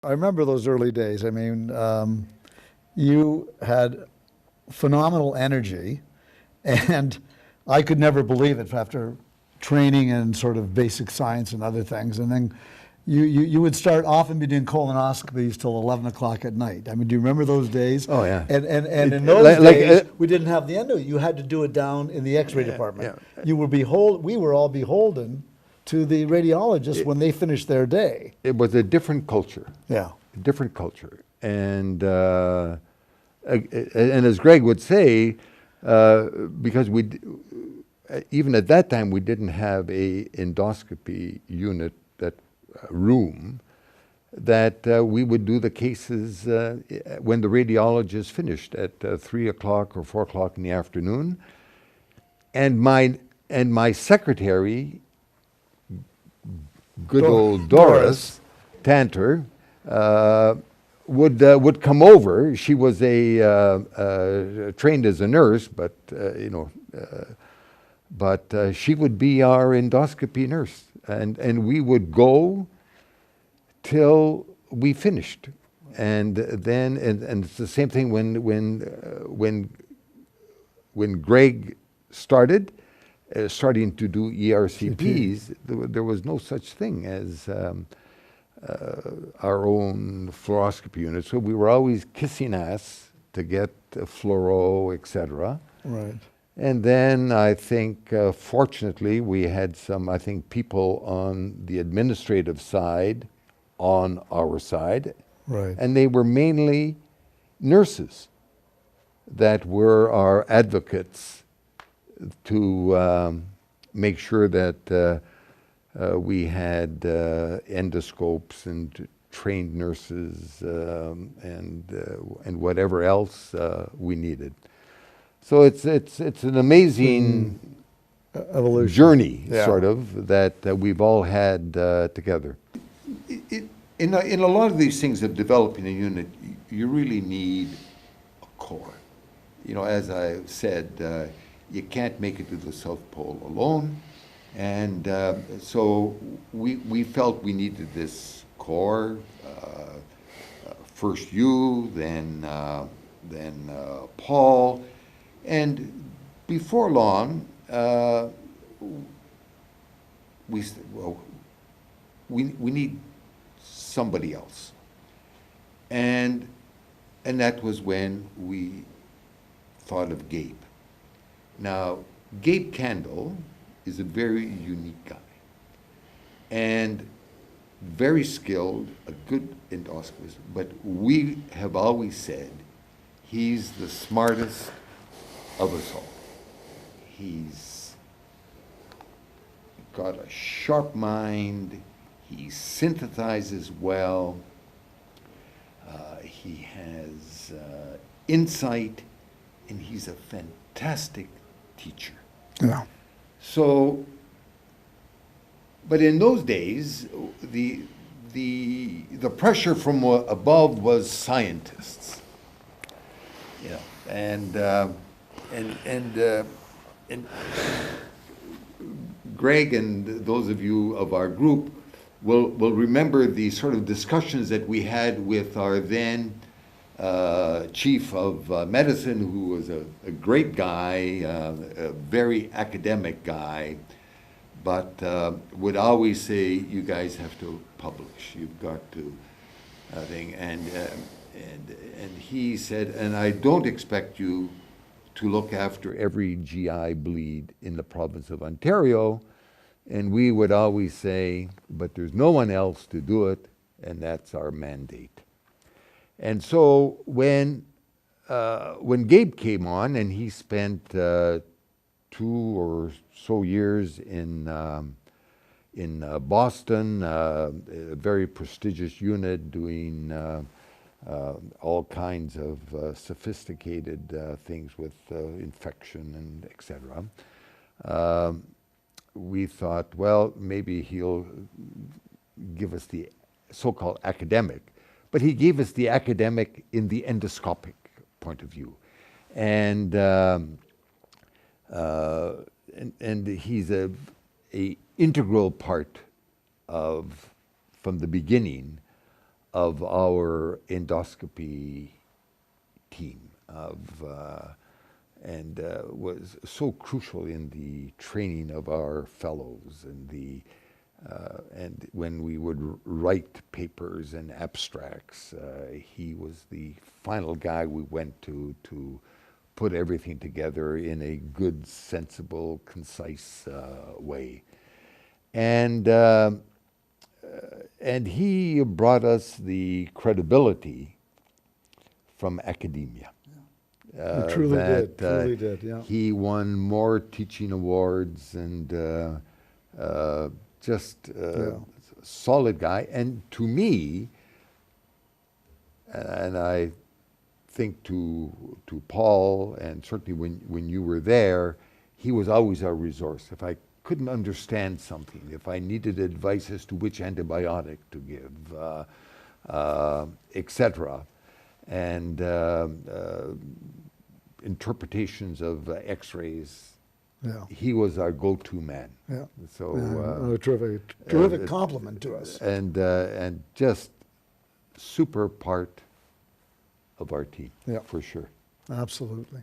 I remember those early days. I mean, you had phenomenal energy, and I could never believe it after training in sort of basic science and other things. And then you would start often be doing colonoscopies till 11 o'clock at night. I mean, do you remember those days? Oh, yeah. And in those days, we didn't have the endo. You had to do it down in the X-ray department. yeah. We were all beholden to the radiologists when they finished their day. It was a different culture. Yeah. A different culture. And as Greg would say, because even at that time, we didn't have a endoscopy unit, that room, that we would do the cases when the radiologist finished at 3 o'clock or 4 o'clock in the afternoon. And my secretary, good old Doris Tanter, would come over. She was trained as a nurse, but she would be our endoscopy nurse, and we would go till we finished, and then and it's the same thing when Greg starting to do ERCPs. There was no such thing as our own fluoroscopy unit, so we were always kissing ass to get fluoro, etc. Right. And then I think, fortunately, we had some, people on the administrative side, on our side. Right. And they were mainly nurses that were our advocates to make sure that we had endoscopes and trained nurses and whatever else we needed. So it's an amazing evolution journey, sort of, that we've all had together. In a lot of these things of developing a unit, you really need a core. As I said, you can't make it to the South Pole alone, and so we felt we needed this core. First you, then Paul. And before long, we need somebody else, and that was when we thought of Gabe. Now, Gabe Candle is a very unique guy, and very skilled, a good endoscopist. But we have always said he's the smartest of us all. He's got a sharp mind, he synthesizes well, he has insight, and he's a fantastic teacher. Yeah. So, but in those days, the pressure from above was scientists, and Greg and those of you of our group will remember the sort of discussions that we had with our then chief of medicine, who was a great guy, a very academic guy, but would always say, you guys have to publish, you've got to thing. And he said, and I don't expect you to look after every GI bleed in the province of Ontario. And we would always say, but there's no one else to do it, and that's our mandate. And so when Gabe came on, and he spent 2 or so years in Boston, a very prestigious unit doing all kinds of sophisticated things with infection and etc. We thought, well, maybe he'll give us the so-called academic, but he gave us the academic in the endoscopic point of view, and he's a integral part of, from the beginning, of our endoscopy team and was so crucial in the training of our fellows and when we would write papers and abstracts, he was the final guy we went to put everything together in a good, sensible, concise way. And he brought us the credibility from academia. You truly did, truly did, yeah. He won more teaching awards and just a solid guy. And to me, and I think to Paul, and certainly when you were there, he was always our resource. If I couldn't understand something, if I needed advice as to which antibiotic to give, etc., and interpretations of X-rays, he was our go-to man. Yeah. So a terrific compliment to us. and just super part of our team, Yeah. for sure. Absolutely.